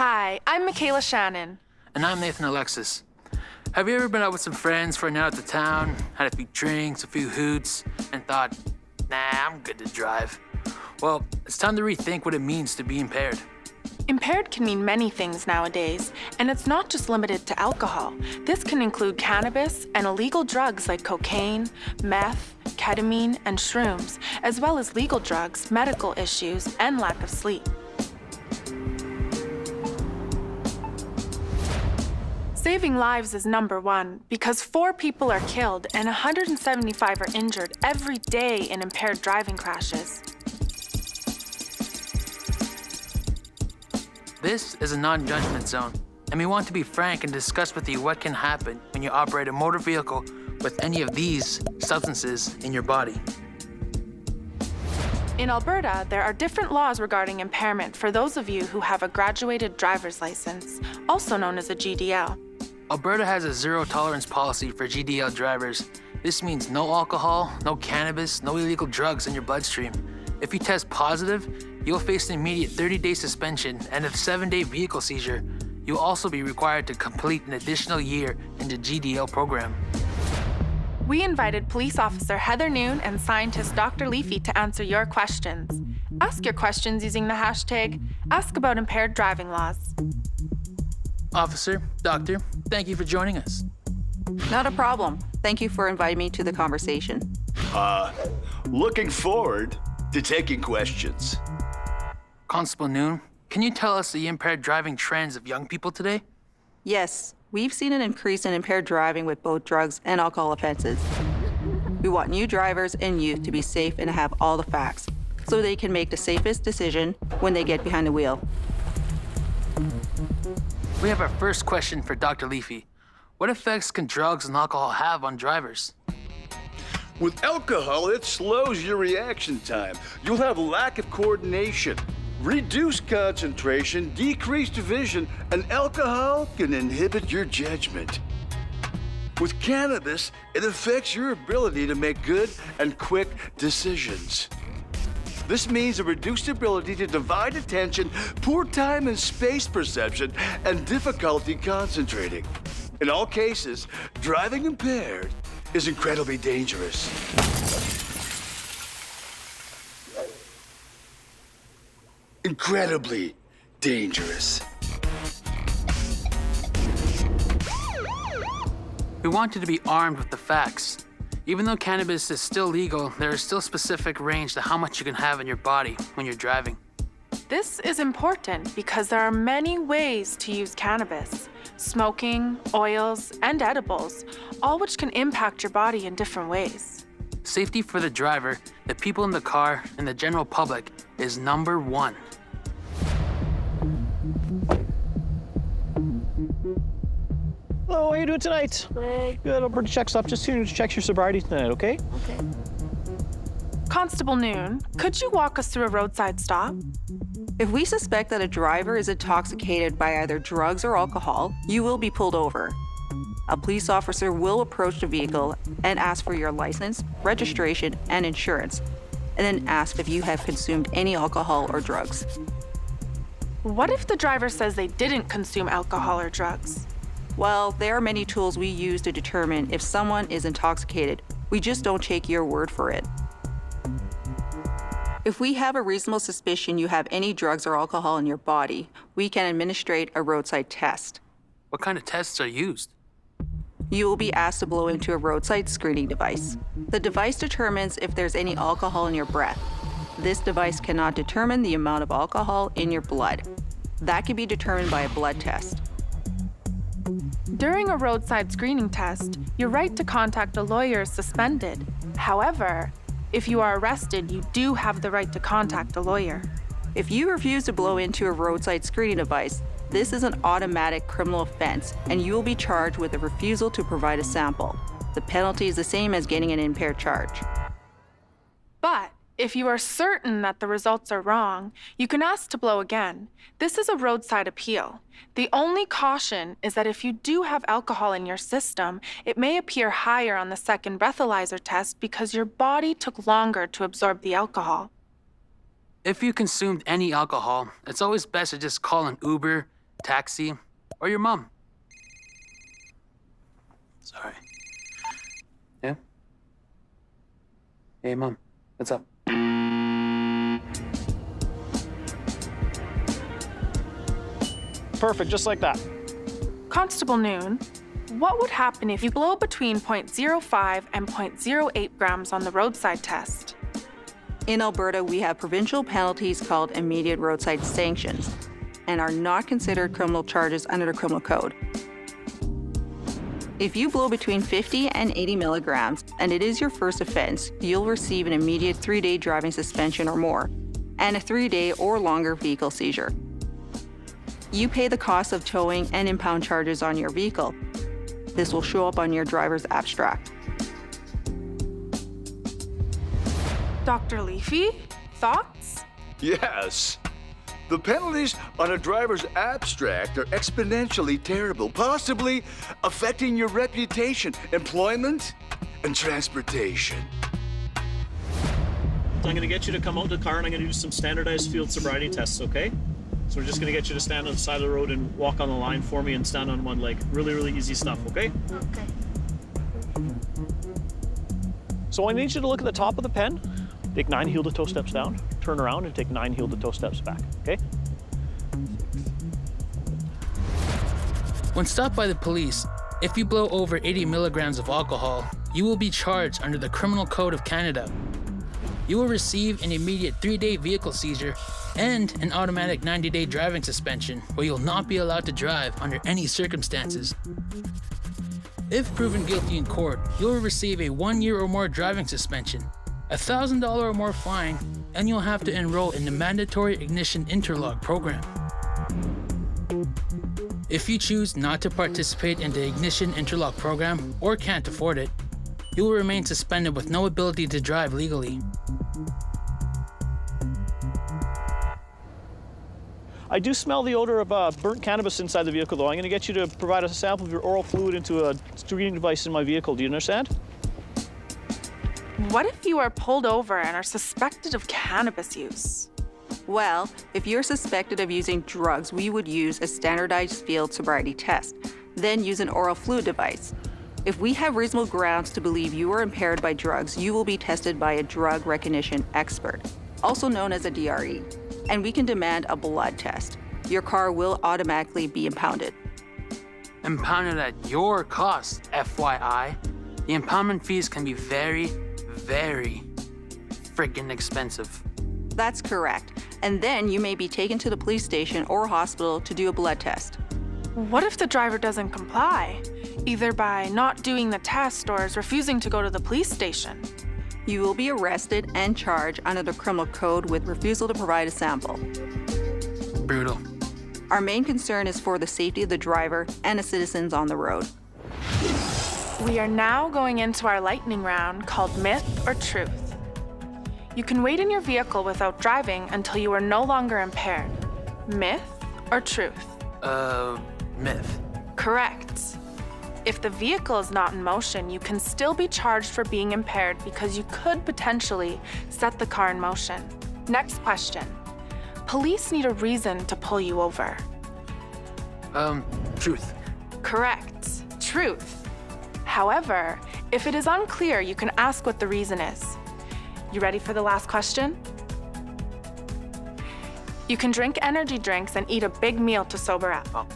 Hi, I'm Michaela Shannon. And I'm Nathan Alexis. Have you ever been out with some friends for a night out to town, had a few drinks, a few hoots, and thought, nah, I'm good to drive? Well, it's time to rethink what it means to be impaired. Impaired can mean many things nowadays, and it's not just limited to alcohol. This can include cannabis and illegal drugs like cocaine, meth, ketamine, and shrooms, as well as legal drugs, medical issues, and lack of sleep. Saving lives is number one because 4 people are killed and 175 are injured every day in impaired driving crashes. This is a non-judgment zone, and we want to be frank and discuss with you what can happen when you operate a motor vehicle with any of these substances in your body. In Alberta, there are different laws regarding impairment for those of you who have a graduated driver's license, also known as a GDL. Alberta has a zero-tolerance policy for GDL drivers. This means no alcohol, no cannabis, no illegal drugs in your bloodstream. If you test positive, you'll face an immediate 30-day suspension and a 7-day vehicle seizure. You'll also be required to complete an additional year in the GDL program. We invited police officer Heather Noon and scientist Dr. Leafy to answer your questions. Ask your questions using the hashtag #AskAboutImpaired Driving Laws. Officer, doctor, thank you for joining us. Not a problem. Thank you for inviting me to the conversation. Looking forward to taking questions. Constable Noon, can you tell us the impaired driving trends of young people today? Yes, we've seen an increase in impaired driving with both drugs and alcohol offenses. We want new drivers and youth to be safe and have all the facts so they can make the safest decision when they get behind the wheel. We have our first question for Dr. Leafy. What effects can drugs and alcohol have on drivers? With alcohol, it slows your reaction time. You'll have lack of coordination, reduced concentration, decreased vision, and alcohol can inhibit your judgment. With cannabis, it affects your ability to make good and quick decisions. This means a reduced ability to divide attention, poor time and space perception, and difficulty concentrating. In all cases, driving impaired is incredibly dangerous. Incredibly dangerous. We want you to be armed with the facts. Even though cannabis is still legal, there is still specific range to how much you can have in your body when you're driving. This is important because there are many ways to use cannabis: smoking, oils, and edibles, all which can impact your body in different ways. Safety for the driver, the people in the car, and the general public is number one. Hello, how you doing tonight? Good, Alberta Check Stop. Just here to check your sobriety tonight, okay? Okay. Constable Noon, could you walk us through a roadside stop? If we suspect that a driver is intoxicated by either drugs or alcohol, you will be pulled over. A police officer will approach the vehicle and ask for your license, registration, and insurance, and then ask if you have consumed any alcohol or drugs. What if the driver says they didn't consume alcohol or drugs? Well, there are many tools we use to determine if someone is intoxicated. We just don't take your word for it. If we have a reasonable suspicion you have any drugs or alcohol in your body, we can administrate a roadside test. What kind of tests are used? You will be asked to blow into a roadside screening device. The device determines if there's any alcohol in your breath. This device cannot determine the amount of alcohol in your blood. That can be determined by a blood test. During a roadside screening test, your right to contact a lawyer is suspended. However, if you are arrested, you do have the right to contact a lawyer. If you refuse to blow into a roadside screening device, this is an automatic criminal offense, and you will be charged with a refusal to provide a sample. The penalty is the same as getting an impaired charge. But if you are certain that the results are wrong, you can ask to blow again. This is a roadside appeal. The only caution is that if you do have alcohol in your system, it may appear higher on the second breathalyzer test because your body took longer to absorb the alcohol. If you consumed any alcohol, it's always best to just call an Uber, taxi, or your mom. Sorry. Yeah? Hey, Mom. What's up? Perfect, just like that. Constable Noon, what would happen if you blow between 0.05 and 0.08 grams on the roadside test? In Alberta, we have provincial penalties called immediate roadside sanctions and are not considered criminal charges under the criminal code. If you blow between 50 and 80 milligrams and it is your first offense, you'll receive an immediate 3-day driving suspension or more and a 3-day or longer vehicle seizure. You pay the cost of towing and impound charges on your vehicle. This will show up on your driver's abstract. Dr. Leafy, thoughts? Yes. The penalties on a driver's abstract are exponentially terrible, possibly affecting your reputation, employment, and transportation. I'm going to get you to come out to the car and I'm going to do some standardized field sobriety tests, okay? So we're just going to get you to stand on the side of the road and walk on the line for me and stand on one leg. Really, really easy stuff, okay? Okay. So I need you to look at the top of the pen, take 9 heel-to-toe steps down, turn around and take 9 heel-to-toe steps back, okay? When stopped by the police, if you blow over 80 milligrams of alcohol, you will be charged under the Criminal Code of Canada. You will receive an immediate 3-day vehicle seizure and an automatic 90-day driving suspension where you'll not be allowed to drive under any circumstances. If proven guilty in court, you'll receive a 1-year or more driving suspension, a $1,000 or more fine, and you'll have to enroll in the mandatory ignition interlock program. If you choose not to participate in the ignition interlock program or can't afford it, you will remain suspended with no ability to drive legally. I do smell the odor of burnt cannabis inside the vehicle, though. I'm going to get you to provide a sample of your oral fluid into a screening device in my vehicle. Do you understand? What if you are pulled over and are suspected of cannabis use? Well, if you're suspected of using drugs, we would use a standardized field sobriety test, then use an oral fluid device. If we have reasonable grounds to believe you are impaired by drugs, you will be tested by a drug recognition expert, also known as a DRE, and we can demand a blood test. Your car will automatically be impounded. Impounded at your cost, FYI. The impoundment fees can be very, very friggin' expensive. That's correct. And then you may be taken to the police station or hospital to do a blood test. What if the driver doesn't comply, either by not doing the test or is refusing to go to the police station? You will be arrested and charged under the criminal code with refusal to provide a sample. Brutal. Our main concern is for the safety of the driver and the citizens on the road. We are now going into our lightning round called Myth or Truth. You can wait in your vehicle without driving until you are no longer impaired. Myth or truth? Myth. Correct. If the vehicle is not in motion, you can still be charged for being impaired because you could potentially set the car in motion. Next question. Police need a reason to pull you over. Truth. Correct. Truth. However, if it is unclear, you can ask what the reason is. You ready for the last question? You can drink energy drinks and eat a big meal to sober up. Oh,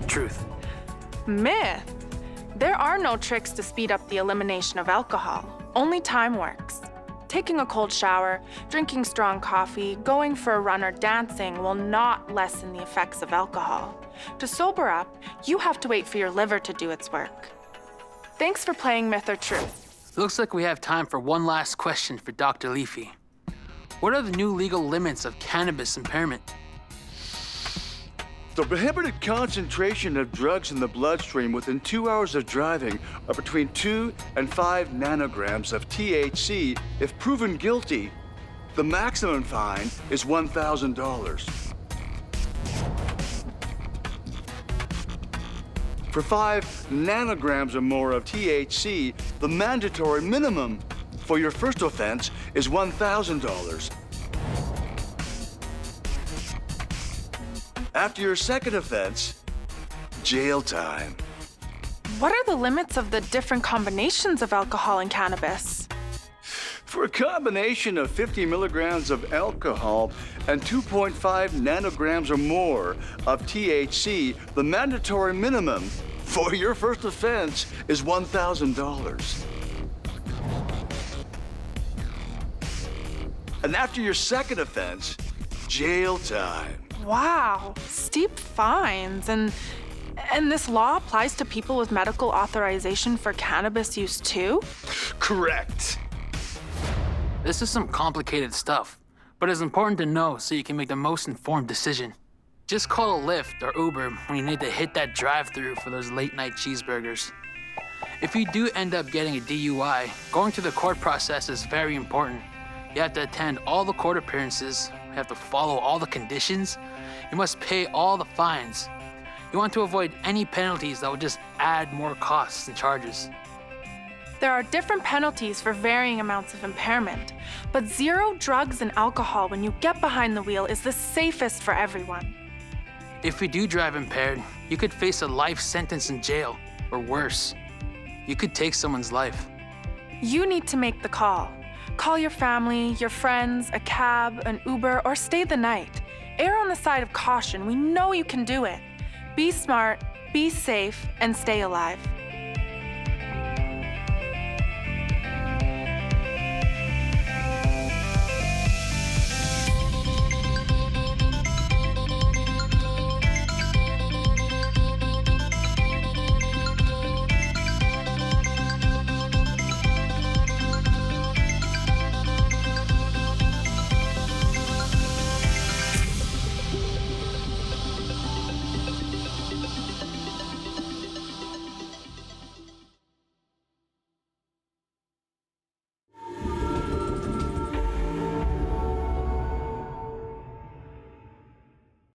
truth. Myth. There are no tricks to speed up the elimination of alcohol. Only time works. Taking a cold shower, drinking strong coffee, going for a run, or dancing will not lessen the effects of alcohol. To sober up, you have to wait for your liver to do its work. Thanks for playing Myth or Truth. Looks like we have time for one last question for Dr. Leafy. What are the new legal limits of cannabis impairment? The prohibited concentration of drugs in the bloodstream within 2 hours of driving are between 2 and 5 nanograms of THC. If proven guilty, the maximum fine is $1,000. For 5 nanograms or more of THC, the mandatory minimum for your first offense is $1,000. After your second offense, jail time. What are the limits of the different combinations of alcohol and cannabis? For a combination of 50 milligrams of alcohol and 2.5 nanograms or more of THC, the mandatory minimum for your first offense is $1,000. And after your second offense, jail time. Wow, steep fines. And this law applies to people with medical authorization for cannabis use too? Correct. This is some complicated stuff, but it's important to know so you can make the most informed decision. Just call a Lyft or Uber when you need to hit that drive-thru for those late-night cheeseburgers. If you do end up getting a DUI, going through the court process is very important. You have to attend all the court appearances, you have to follow all the conditions, you must pay all the fines. You want to avoid any penalties that would just add more costs and charges. There are different penalties for varying amounts of impairment, but zero drugs and alcohol when you get behind the wheel is the safest for everyone. If you do drive impaired, you could face a life sentence in jail, or worse, you could take someone's life. You need to make the call. Call your family, your friends, a cab, an Uber, or stay the night. Err on the side of caution. We know you can do it. Be smart, be safe, and stay alive.